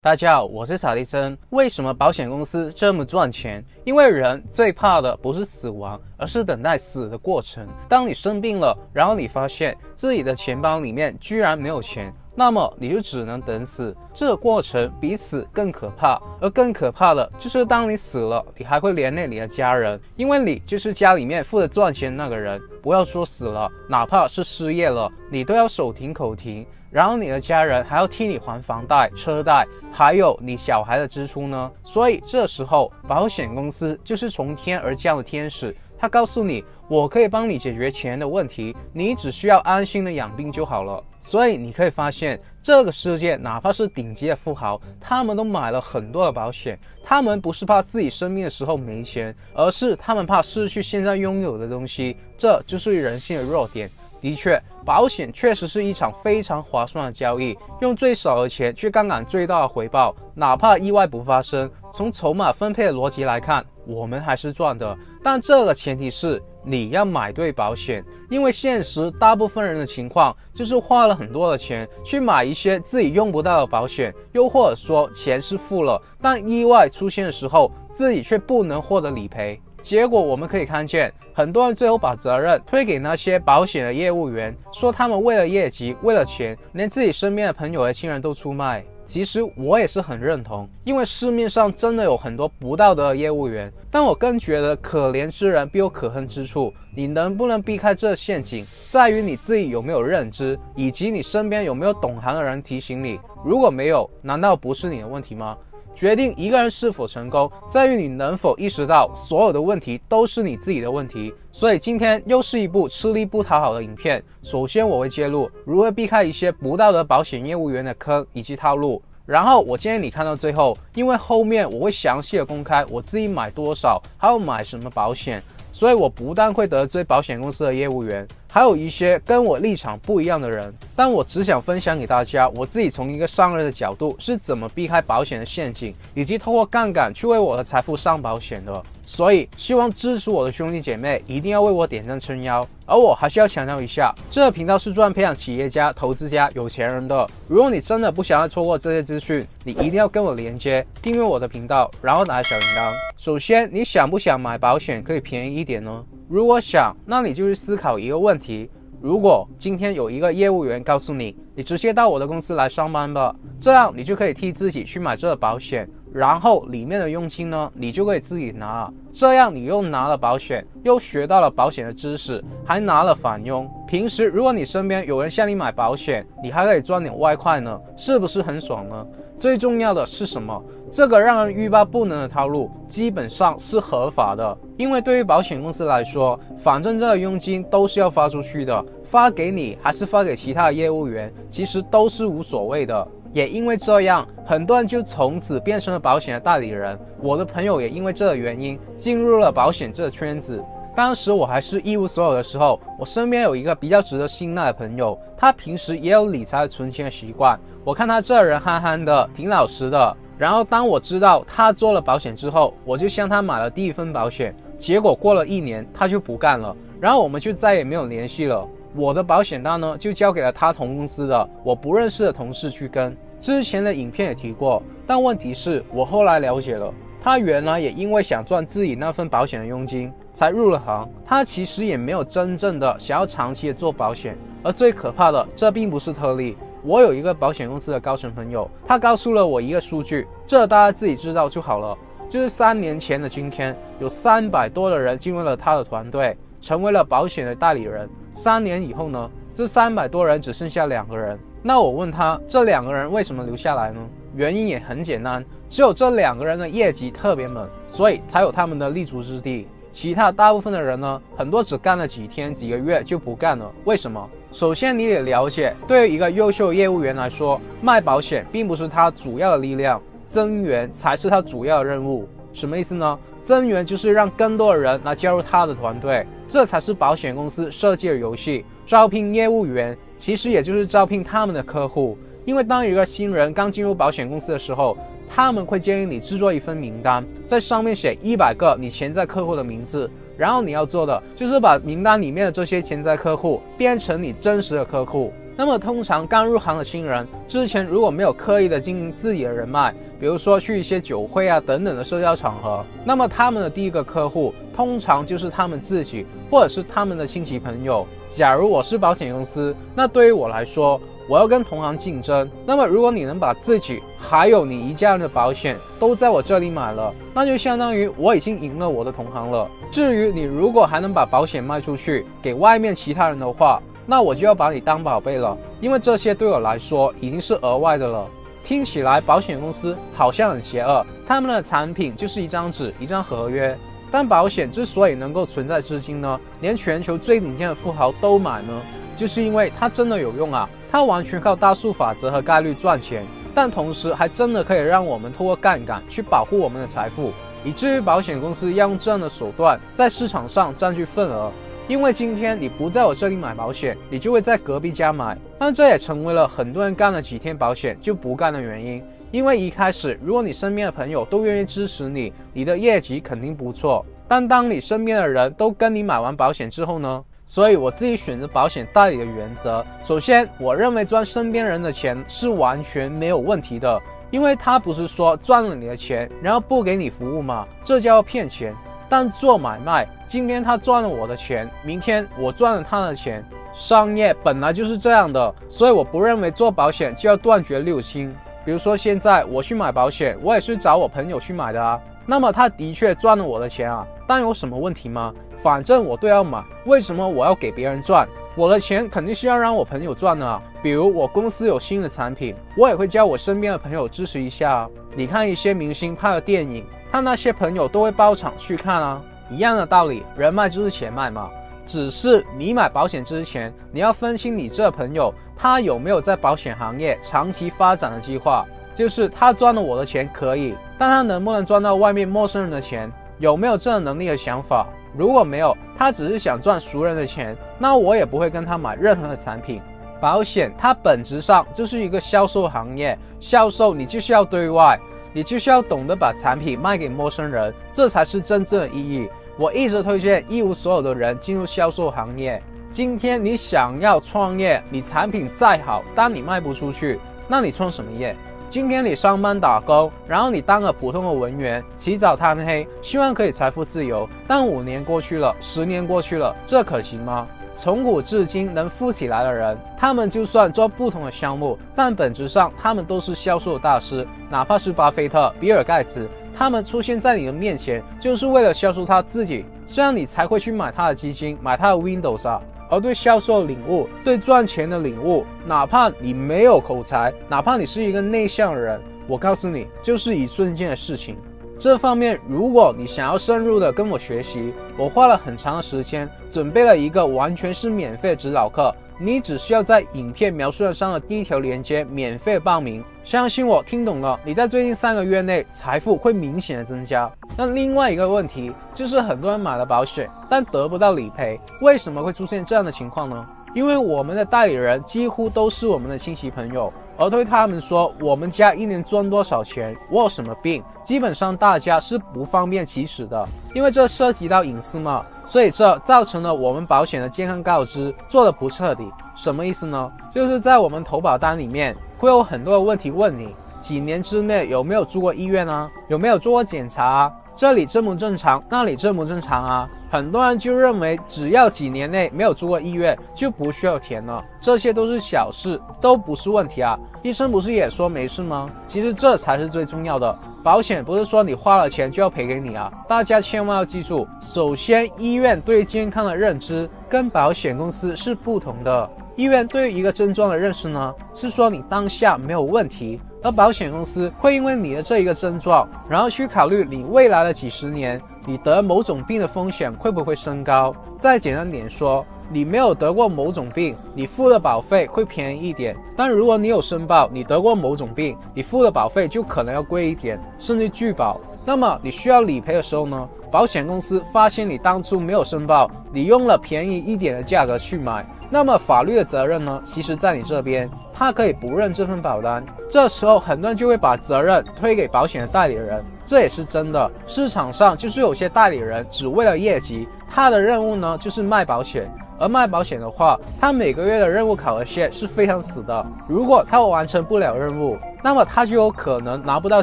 大家好，我是萨迪森。为什么保险公司这么赚钱？因为人最怕的不是死亡，而是等待死的过程。当你生病了，然后你发现自己的钱包里面居然没有钱，那么你就只能等死。这个过程比死更可怕，而更可怕的就是当你死了，你还会连累你的家人，因为你就是家里面负责赚钱的那个人。不要说死了，哪怕是失业了，你都要手停口停。然后你的家人还要替你还房贷、车贷，还有你小孩的支出呢。所以这时候保险公司就是从天而降的天使，他告诉你，我可以帮你解决钱的问题，你只需要安心的养病就好了。所以你可以发现，这个世界哪怕是顶级的富豪，他们都买了很多的保险。他们不是怕自己生病的时候没钱，而是他们怕失去现在拥有的东西。这就是人性的弱点。的确，保险确实是一场非常划算的交易，用最少的钱去杠杆最大的回报，哪怕意外不发生，从筹码分配的逻辑来看，我们还是赚的。但这个前提是你要买对保险，因为现实大部分人的情况就是花了很多的钱去买一些自己用不到的保险，又或者说钱是付了，但意外出现的时候，自己却不能获得理赔。结果我们可以看见，很多人最后把责任推给那些保险的业务员，说他们为了业绩、为了钱，连自己身边的朋友和亲人都出卖。其实我也是很认同，因为市面上真的有很多不道德的业务员，但我更觉得可怜之人必有可恨之处。你能不能避开这陷阱，在于你自己有没有认知，以及你身边有没有懂行的人提醒你。如果没有，难道不是你的问题吗？决定一个人是否成功，在于你能否意识到所有的问题都是你自己的问题。所以今天又是一部吃力不讨好的影片。首先我会揭露如何避开一些不道德保险业务员的坑以及套路，然后我建议你看到最后，因为后面我会详细的公开我自己买多少，还有买什么保险。所以我不但会得罪保险公司的业务员，还有一些跟我立场不一样的人，但我只想分享给大家我自己从一个商人的角度是怎么避开保险的陷阱，以及透过杠杆去为我的财富上保险的。所以希望支持我的兄弟姐妹一定要为我点赞撑腰。而我还是要强调一下，这个频道是专门培养企业家、投资家、有钱人的。如果你真的不想要错过这些资讯，你一定要跟我连接，订阅我的频道，然后打开小铃铛。首先，你想不想买保险可以便宜一点呢？如果想，那你就去思考一个问题：如果今天有一个业务员告诉你，你直接到我的公司来上班吧，这样你就可以替自己去买这个保险，然后里面的佣金呢，你就可以自己拿，这样你又拿了保险，又学到了保险的知识，还拿了返佣。平时如果你身边有人向你买保险，你还可以赚点外快呢，是不是很爽呢？最重要的是什么？这个让人欲罢不能的套路基本上是合法的，因为对于保险公司来说，反正这个佣金都是要发出去的，发给你还是发给其他的业务员，其实都是无所谓的。也因为这样，很多人就从此变成了保险的代理人。我的朋友也因为这个原因进入了保险这个圈子。当时我还是一无所有的时候，我身边有一个比较值得信赖的朋友，他平时也有理财存钱的习惯。我看他这人憨憨的，挺老实的。然后当我知道他做了保险之后，我就向他买了第一份保险。结果过了1年，他就不干了，然后我们就再也没有联系了。我的保险单呢，就交给了他同公司的我不认识的同事去跟。之前的影片也提过，但问题是我后来了解了，他原来也因为想赚自己那份保险的佣金才入了行，他其实也没有真正的想要长期的做保险。而最可怕的，这并不是特例。我有一个保险公司的高层朋友，他告诉了我一个数据，这大家自己知道就好了，就是3年前的今天，有300多的人进入了他的团队，成为了保险的代理人。3年以后呢，这300多人只剩下2个人。那我问他，这2个人为什么留下来呢？原因也很简单，只有这2个人的业绩特别猛，所以才有他们的立足之地。其他大部分的人呢，很多只干了几天几个月就不干了。为什么？首先你得了解，对于一个优秀业务员来说，卖保险并不是他主要的力量，增员才是他主要的任务。什么意思呢？增员就是让更多的人来加入他的团队，这才是保险公司设计的游戏。招聘业务员其实也就是招聘他们的客户，因为当一个新人刚进入保险公司的时候，他们会建议你制作一份名单，在上面写100个你潜在客户的名字，然后你要做的就是把名单里面的这些潜在客户变成你真实的客户。那么通常刚入行的新人之前如果没有刻意的经营自己的人脉，比如说去一些酒会啊等等的社交场合，那么他们的第一个客户通常就是他们自己或者是他们的亲戚朋友。假如我是保险公司，那对于我来说，我要跟同行竞争，那么如果你能把自己还有你一家人的保险都在我这里买了，那就相当于我已经赢了我的同行了。至于你如果还能把保险卖出去给外面其他人的话，那我就要把你当宝贝了，因为这些对我来说已经是额外的了。听起来保险公司好像很邪恶，他们的产品就是一张纸一张合约，但保险之所以能够存在至今呢，连全球最顶尖的富豪都买呢，就是因为它真的有用啊，它完全靠大数法则和概率赚钱，但同时还真的可以让我们通过杠杆去保护我们的财富，以至于保险公司要用这样的手段在市场上占据份额。因为今天你不在我这里买保险，你就会在隔壁家买，但这也成为了很多人干了几天保险就不干的原因。因为一开始如果你身边的朋友都愿意支持你，你的业绩肯定不错，但当你身边的人都跟你买完保险之后呢？所以我自己选择保险代理的原则，首先我认为赚身边人的钱是完全没有问题的，因为他不是说赚了你的钱然后不给你服务嘛，这叫骗钱。但做买卖，今天他赚了我的钱，明天我赚了他的钱，商业本来就是这样的，所以我不认为做保险就要断绝六亲。比如说现在我去买保险，我也是找我朋友去买的啊，那么他的确赚了我的钱啊，但有什么问题吗？反正我都要买，为什么我要给别人赚？我的钱肯定是要让我朋友赚的啊。比如我公司有新的产品，我也会叫我身边的朋友支持一下啊。你看一些明星拍的电影，他那些朋友都会包场去看啊，一样的道理，人脉就是钱脉嘛。只是你买保险之前，你要分清你这朋友他有没有在保险行业长期发展的计划，就是他赚了我的钱可以，但他能不能赚到外面陌生人的钱，有没有这个能力和想法？如果没有，他只是想赚熟人的钱，那我也不会跟他买任何的产品。保险它本质上就是一个销售行业，销售你就需要对外，你就需要懂得把产品卖给陌生人，这才是真正的意义。我一直推荐一无所有的人进入销售行业。今天你想要创业，你产品再好，但你卖不出去，那你创什么业？今天你上班打工，然后你当个普通的文员，起早贪黑，希望可以财富自由，但5年过去了，10年过去了，这可行吗？从古至今能富起来的人，他们就算做不同的项目，但本质上他们都是销售大师，哪怕是巴菲特、比尔盖茨，他们出现在你的面前就是为了销售他自己，这样你才会去买他的基金，买他的 Windows 啊。而对销售的领悟，对赚钱的领悟，哪怕你没有口才，哪怕你是一个内向的人，我告诉你，就是一瞬间的事情。这方面如果你想要深入的跟我学习，我花了很长的时间准备了一个完全是免费的指导课，你只需要在影片描述上的第一条链接免费报名，相信我，听懂了，你在最近3个月内财富会明显的增加。那另外一个问题就是很多人买了保险但得不到理赔，为什么会出现这样的情况呢？因为我们的代理人几乎都是我们的亲戚朋友，而对他们说我们家1年赚多少钱，我有什么病，基本上大家是不方便启齿的，因为这涉及到隐私嘛，所以这造成了我们保险的健康告知做得不彻底。什么意思呢？就是在我们投保单里面会有很多的问题问你，几年之内有没有住过医院啊，有没有做过检查啊，这里正不正常，那里正不正常啊。很多人就认为只要几年内没有住过医院就不需要填了，这些都是小事，都不是问题啊。医生不是也说没事吗？其实这才是最重要的，保险不是说你花了钱就要赔给你啊。大家千万要记住，首先医院对健康的认知跟保险公司是不同的。医院对于一个症状的认识呢，是说你当下没有问题，而保险公司会因为你的这一个症状，然后去考虑你未来的几十年你得某种病的风险会不会升高。再简单点说，你没有得过某种病，你付的保费会便宜一点，但如果你有申报你得过某种病，你付的保费就可能要贵一点，甚至拒保。那么你需要理赔的时候呢，保险公司发现你当初没有申报，你用了便宜一点的价格去买，那么法律的责任呢，其实在你这边，他可以不认这份保单。这时候很多人就会把责任推给保险的代理人，这也是真的。市场上就是有些代理人只为了业绩，他的任务呢就是卖保险，而卖保险的话，他每个月的任务考核线是非常死的，如果他完成不了任务，那么他就有可能拿不到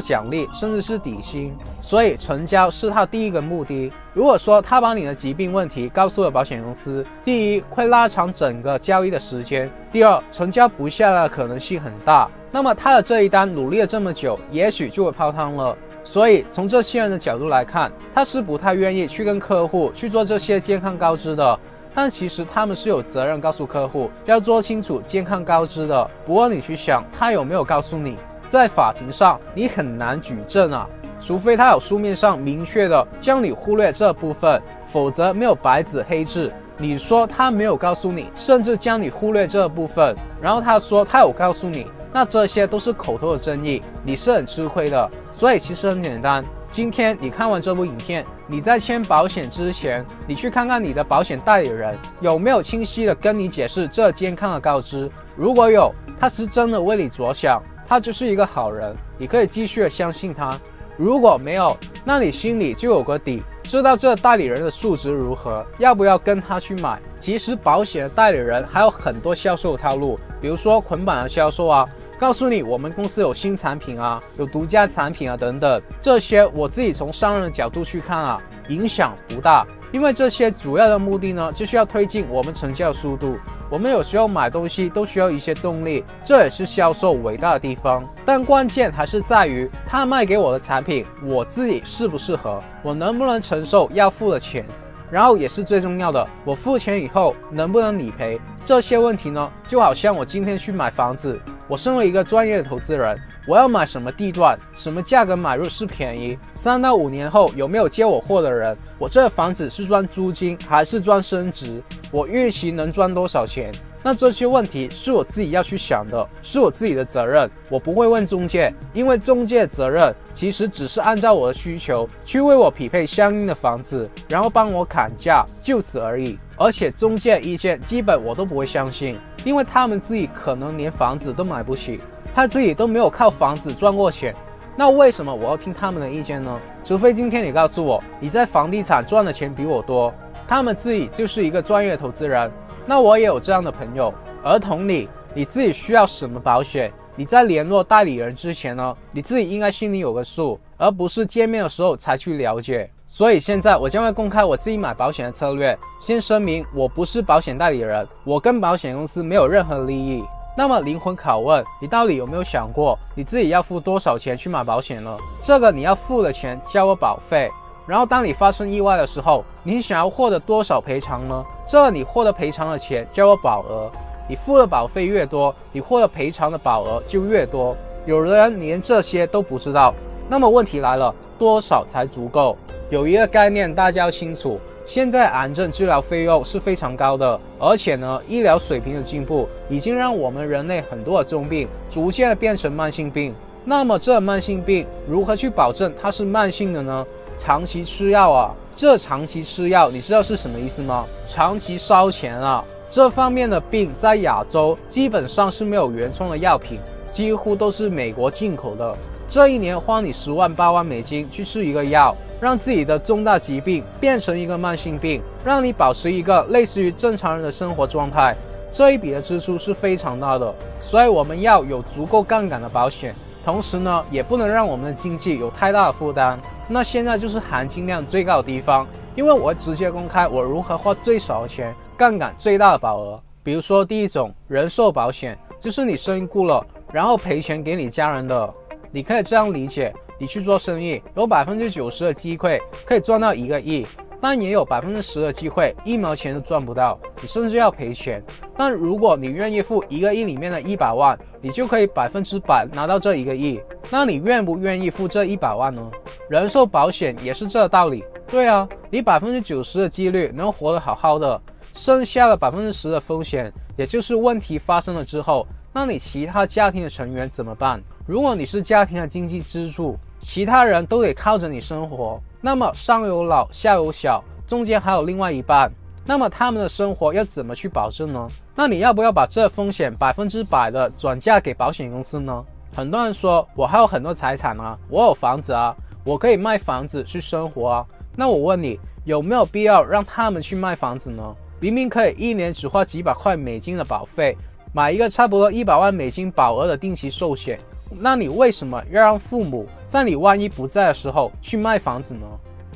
奖励，甚至是底薪。所以成交是他第一个目的。如果说他把你的疾病问题告诉了保险公司，第一，会拉长整个交易的时间，第二，成交不下来的可能性很大，那么他的这一单努力了这么久，也许就会泡汤了。所以从这些人的角度来看，他是不太愿意去跟客户去做这些健康告知的，但其实他们是有责任告诉客户要做清楚健康告知的。不过你去想，他有没有告诉你？在法庭上你很难举证啊，除非他有书面上明确的将你忽略这部分，否则没有白纸黑字。你说他没有告诉你，甚至将你忽略这部分，然后他说他有告诉你，那这些都是口头的争议，你是很吃亏的。所以其实很简单，今天你看完这部影片，你在签保险之前，你去看看你的保险代理人有没有清晰的跟你解释这健康的告知。如果有，他是真的为你着想，他就是一个好人，你可以继续的相信他。如果没有，那你心里就有个底，知道这代理人的素质如何，要不要跟他去买。其实保险的代理人还有很多销售套路，比如说捆绑的销售啊，告诉你我们公司有新产品啊，有独家产品啊等等，这些我自己从商人的角度去看啊，影响不大，因为这些主要的目的呢，就是要推进我们成交速度。我们有时候买东西都需要一些动力，这也是销售伟大的地方。但关键还是在于他卖给我的产品，我自己适不适合，我能不能承受要付的钱，然后也是最重要的，我付钱以后能不能理赔。这些问题呢，就好像我今天去买房子，我身为一个专业的投资人，我要买什么地段，什么价格买入是便宜，3到5年后有没有接我货的人，我这房子是赚租金还是赚升值，我预期能赚多少钱。那这些问题是我自己要去想的，是我自己的责任，我不会问中介，因为中介的责任其实只是按照我的需求去为我匹配相应的房子，然后帮我砍价，就此而已。而且中介意见基本我都不会相信，因为他们自己可能连房子都买不起，他自己都没有靠房子赚过钱，那为什么我要听他们的意见呢？除非今天你告诉我你在房地产赚的钱比我多，他们自己就是一个专业投资人，那我也有这样的朋友。而同理，你自己需要什么保险，你在联络代理人之前呢，你自己应该心里有个数，而不是见面的时候才去了解。所以现在我将会公开我自己买保险的策略，先声明我不是保险代理人，我跟保险公司没有任何利益。那么灵魂拷问，你到底有没有想过你自己要付多少钱去买保险呢？这个你要付的钱交我保费，然后当你发生意外的时候，你想要获得多少赔偿呢？这你获得赔偿的钱交我保额，你付的保费越多，你获得赔偿的保额就越多。有人连这些都不知道，那么问题来了，多少才足够？有一个概念大家要清楚，现在癌症治疗费用是非常高的，而且呢，医疗水平的进步已经让我们人类很多的重病逐渐的变成慢性病。那么这慢性病如何去保证它是慢性的呢？长期吃药啊，这长期吃药你知道是什么意思吗？长期烧钱啊。这方面的病在亚洲基本上是没有原创的药品，几乎都是美国进口的。这一年花你10万8万美金去吃一个药，让自己的重大疾病变成一个慢性病，让你保持一个类似于正常人的生活状态，这一笔的支出是非常大的。所以我们要有足够杠杆的保险，同时呢，也不能让我们的经济有太大的负担。那现在就是含金量最高的地方，因为我会直接公开我如何花最少的钱，杠杆最大的保额。比如说第一种，人寿保险，就是你身故了，然后赔钱给你家人的。你可以这样理解，你去做生意，有 90% 的机会可以赚到1个亿，但也有 10% 的机会1毛钱都赚不到，你甚至要赔钱。但如果你愿意付1个亿里面的100万，你就可以100%拿到这1个亿。那你愿不愿意付这100万呢？人寿保险也是这个道理。对啊，你 90% 的几率能活得好好的，剩下的 10% 的风险，也就是问题发生了之后，那你其他家庭的成员怎么办？如果你是家庭的经济支柱，其他人都得靠着你生活，那么上有老下有小，中间还有另外一半，那么他们的生活要怎么去保证呢？那你要不要把这风险100%的转嫁给保险公司呢？很多人说我还有很多财产啊，我有房子啊，我可以卖房子去生活啊。那我问你，有没有必要让他们去卖房子呢？明明可以一年只花几百块美金的保费，买一个差不多100万美金保额的定期寿险，那你为什么要让父母在你万一不在的时候去卖房子呢？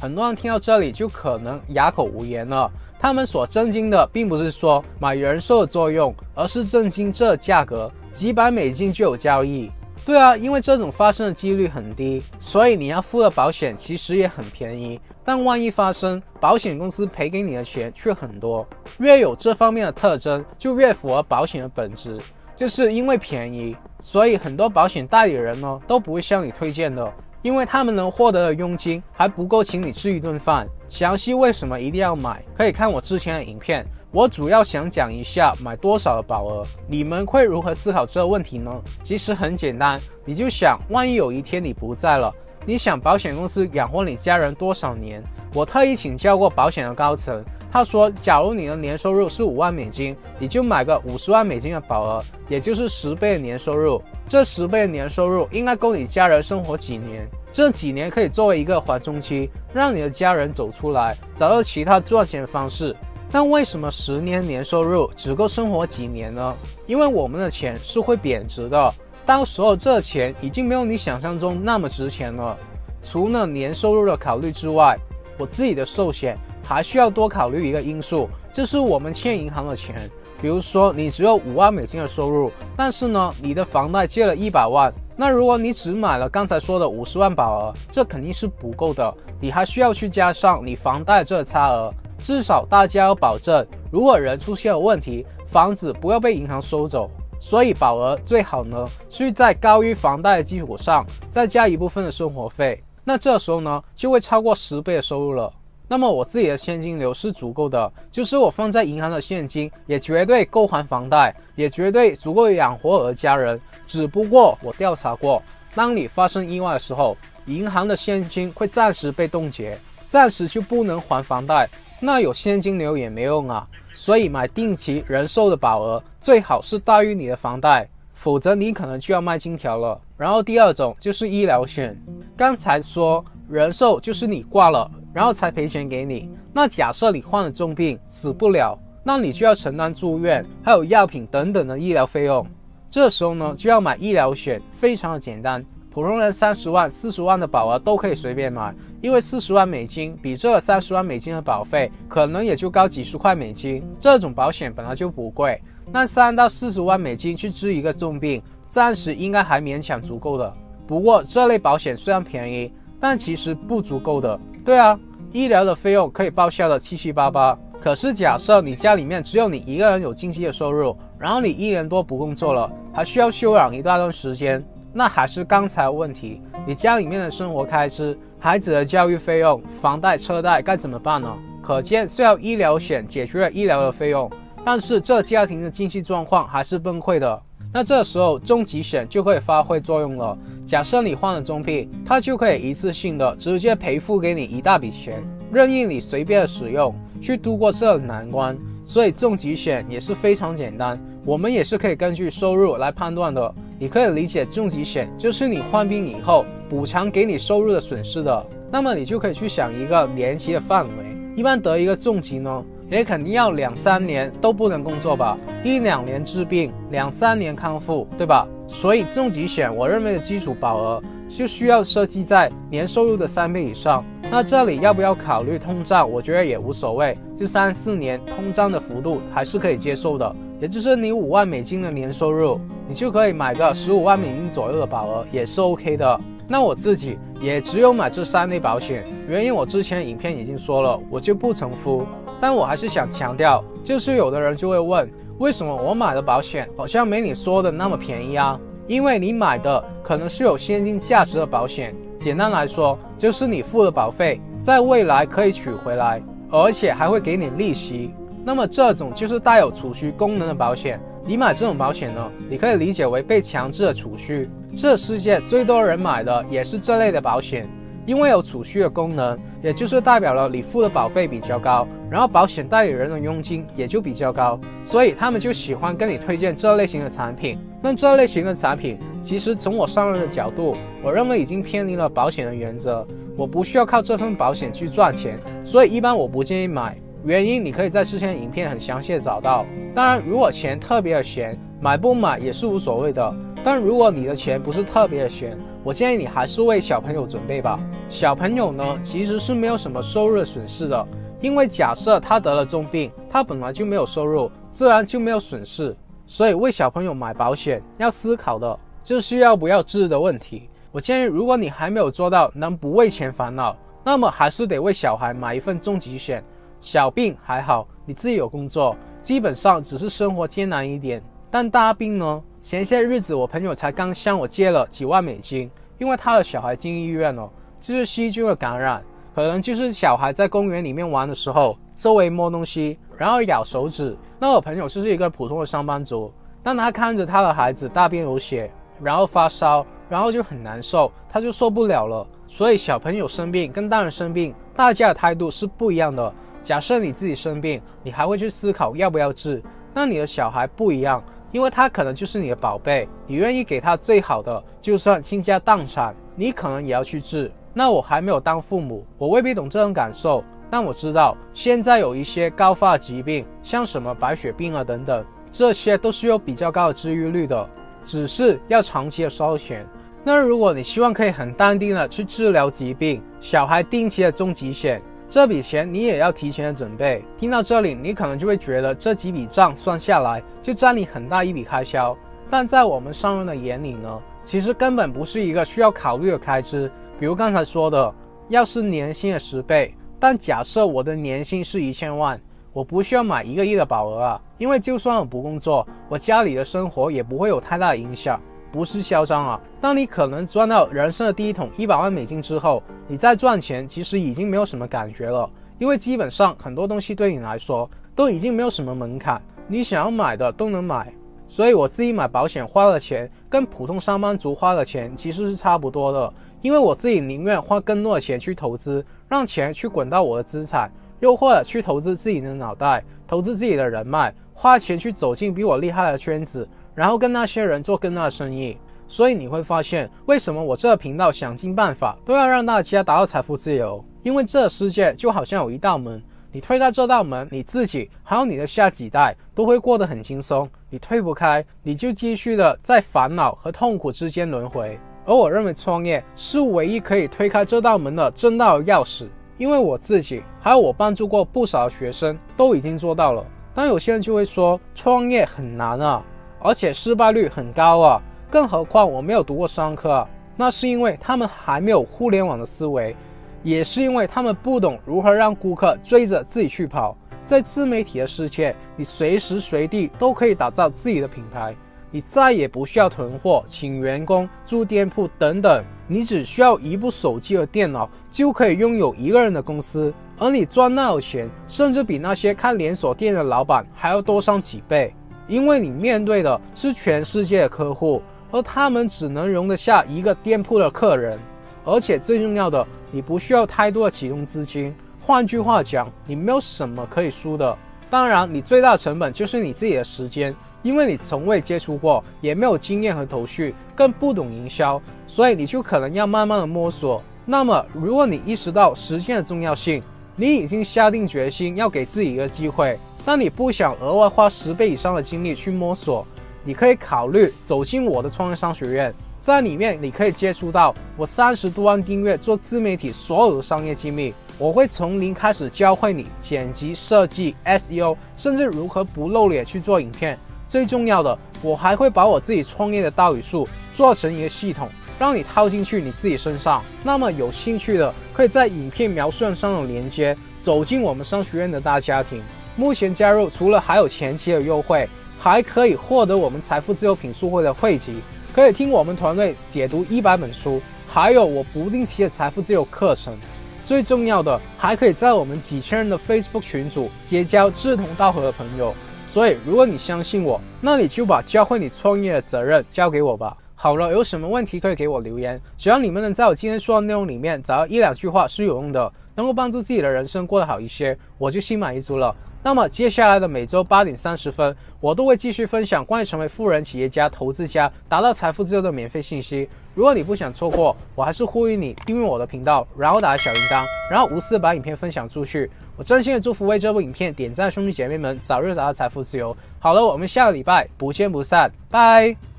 很多人听到这里就可能哑口无言了。他们所震惊的并不是说买人寿的作用，而是震惊这价格几百美金就有交易。对啊，因为这种发生的几率很低，所以你要付的保险其实也很便宜。但万一发生，保险公司赔给你的钱却很多。越有这方面的特征，就越符合保险的本质，就是因为便宜，所以很多保险代理人呢都不会向你推荐的。因为他们能获得的佣金还不够请你吃一顿饭。详细为什么一定要买，可以看我之前的影片，我主要想讲一下买多少的保额。你们会如何思考这个问题呢？其实很简单，你就想万一有一天你不在了，你想保险公司养活你家人多少年？我特意请教过保险的高层，他说假如你的年收入是5万美金，你就买个50万美金的保额，也就是10倍的年收入。这10倍的年收入应该够你家人生活几年，这几年可以作为一个缓冲期，让你的家人走出来，找到其他赚钱方式。但为什么10年年收入只够生活几年呢？因为我们的钱是会贬值的，到时候这钱已经没有你想象中那么值钱了。除了年收入的考虑之外，我自己的寿险还需要多考虑一个因素，就是我们欠银行的钱。比如说你只有5万美金的收入，但是呢你的房贷借了100万，那如果你只买了刚才说的50万保额，这肯定是不够的，你还需要去加上你房贷这差额。至少大家要保证，如果人出现了问题，房子不要被银行收走。所以保额最好呢是在高于房贷的基础上再加一部分的生活费，那这时候呢就会超过10倍的收入了。那么我自己的现金流是足够的，就是我放在银行的现金也绝对够还房贷，也绝对足够养活我的家人。只不过我调查过，当你发生意外的时候，银行的现金会暂时被冻结，暂时就不能还房贷，那有现金流也没用啊。所以买定期人寿的保额最好是大于你的房贷，否则你可能就要卖金条了。然后第二种就是医疗险，刚才说人寿就是你挂了然后才赔钱给你，那假设你患了重病死不了，那你就要承担住院还有药品等等的医疗费用。这时候呢就要买医疗险，非常的简单，普通人30万40万的保额都可以随便买，因为40万美金比这个30万美金的保费可能也就高几十块美金，这种保险本来就不贵，那3到40万美金去治一个重病，暂时应该还勉强足够的。不过这类保险虽然便宜，但其实不足够的。对啊，医疗的费用可以报销的七七八八，可是假设你家里面只有你一个人有经济的收入，然后你1年多不工作了，还需要休养一大段时间，那还是刚才的问题，你家里面的生活开支、孩子的教育费用、房贷、车贷该怎么办呢？可见虽然医疗险解决了医疗的费用，但是这家庭的经济状况还是崩溃的。那这时候重疾险就可以发挥作用了。假设你患了重病，它就可以一次性的直接赔付给你一大笔钱，任意你随便的使用，去度过这难关。所以重疾险也是非常简单，我们也是可以根据收入来判断的。你可以理解重疾险就是你患病以后补偿给你收入的损失的。那么你就可以去想一个年期的范围，一般得一个重疾呢也肯定要2-3年都不能工作吧，1-2年治病，2-3年康复，对吧？所以重疾险我认为的基础保额就需要设计在年收入的3倍以上。那这里要不要考虑通胀，我觉得也无所谓，就3-4年通胀的幅度还是可以接受的。也就是你5万美金的年收入，你就可以买个15万美金左右的保额，也是 OK 的。那我自己也只有买这3类保险，原因我之前影片已经说了，我就不重复。但我还是想强调，就是有的人就会问，为什么我买的保险好像没你说的那么便宜啊？因为你买的可能是有现金价值的保险，简单来说就是你付的保费在未来可以取回来，而且还会给你利息。那么这种就是带有储蓄功能的保险。你买这种保险呢，你可以理解为被强制的储蓄。这世界最多人买的也是这类的保险，因为有储蓄的功能，也就是代表了你付的保费比较高，然后保险代理人的佣金也就比较高，所以他们就喜欢跟你推荐这类型的产品。那这类型的产品其实从我上任的角度，我认为已经偏离了保险的原则，我不需要靠这份保险去赚钱，所以一般我不建议买。原因你可以在之前影片很详细的找到。当然，如果钱特别的闲，买不买也是无所谓的。但如果你的钱不是特别的闲，我建议你还是为小朋友准备吧。小朋友呢，其实是没有什么收入的损失的，因为假设他得了重病，他本来就没有收入，自然就没有损失。所以为小朋友买保险，要思考的就是要不要治的问题。我建议，如果你还没有做到能不为钱烦恼，那么还是得为小孩买一份重疾险。小病还好，你自己有工作，基本上只是生活艰难一点。但大病呢？前些日子我朋友才刚向我借了几万美金，因为他的小孩进医院了，就是细菌的感染，可能就是小孩在公园里面玩的时候，周围摸东西，然后咬手指。那我朋友就是一个普通的上班族，但他看着他的孩子大便有血，然后发烧，然后就很难受，他就受不了了。所以小朋友生病跟大人生病，大家的态度是不一样的。假设你自己生病，你还会去思考要不要治，那你的小孩不一样，因为他可能就是你的宝贝，你愿意给他最好的，就算倾家荡产，你可能也要去治。那我还没有当父母，我未必懂这种感受，但我知道现在有一些高发疾病，像什么白血病啊等等，这些都是有比较高的治愈率的，只是要长期的烧钱。那如果你希望可以很淡定的去治疗疾病，小孩定期的重疾险，这笔钱你也要提前的准备。听到这里，你可能就会觉得这几笔账算下来就占你很大一笔开销，但在我们商人的眼里呢，其实根本不是一个需要考虑的开支。比如刚才说的，要是年薪的10倍，但假设我的年薪是1000万，我不需要买1个亿的保额啊，因为就算我不工作，我家里的生活也不会有太大的影响。不是嚣张啊，当你可能赚到人生的第一桶100万美金之后，你再赚钱其实已经没有什么感觉了，因为基本上很多东西对你来说都已经没有什么门槛，你想要买的都能买。所以我自己买保险花的钱跟普通上班族花的钱其实是差不多的，因为我自己宁愿花更多的钱去投资，让钱去滚到我的资产，又或者去投资自己的脑袋，投资自己的人脉，花钱去走进比我厉害的圈子，然后跟那些人做更大的生意。所以你会发现，为什么我这个频道想尽办法都要让大家达到财富自由，因为这个世界就好像有一道门，你推开这道门，你自己还有你的下几代都会过得很轻松，你推不开，你就继续的在烦恼和痛苦之间轮回。而我认为创业是唯一可以推开这道门的正道的钥匙，因为我自己还有我帮助过不少的学生都已经做到了。但有些人就会说创业很难啊，而且失败率很高啊，更何况我没有读过商科啊。那是因为他们还没有互联网的思维，也是因为他们不懂如何让顾客追着自己去跑。在自媒体的世界，你随时随地都可以打造自己的品牌，你再也不需要囤货、请员工、租店铺等等，你只需要一部手机和电脑就可以拥有一个人的公司，而你赚到的钱甚至比那些开连锁店的老板还要多上几倍，因为你面对的是全世界的客户，而他们只能容得下一个店铺的客人。而且最重要的，你不需要太多的启动资金，换句话讲，你没有什么可以输的。当然，你最大的成本就是你自己的时间，因为你从未接触过，也没有经验和头绪，更不懂营销，所以你就可能要慢慢的摸索。那么如果你意识到时间的重要性，你已经下定决心要给自己一个机会，但你不想额外花10倍以上的精力去摸索，你可以考虑走进我的创业商学院。在里面你可以接触到我30多万订阅做自媒体所有的商业机密，我会从零开始教会你剪辑、设计、SEO， 甚至如何不露脸去做影片。最重要的，我还会把我自己创业的道语术做成一个系统，让你套进去你自己身上。那么有兴趣的可以在影片描述上的连接走进我们商学院的大家庭。目前加入除了还有前期的优惠，还可以获得我们财富自由品书会的会籍，可以听我们团队解读100本书，还有我不定期的财富自由课程。最重要的，还可以在我们几千人的 Facebook 群组结交志同道合的朋友。所以如果你相信我，那你就把教会你创业的责任交给我吧。好了，有什么问题可以给我留言，只要你们能在我今天说的内容里面找到1-2句话是有用的，能够帮助自己的人生过得好一些，我就心满意足了。那么接下来的每周8点30分，我都会继续分享关于成为富人、企业家、投资家、达到财富自由的免费信息。如果你不想错过，我还是呼吁你订阅我的频道，然后打开小铃铛，然后无私把影片分享出去。我真心的祝福为这部影片点赞兄弟姐妹们早日达到财富自由。好了，我们下个礼拜不见不散，拜。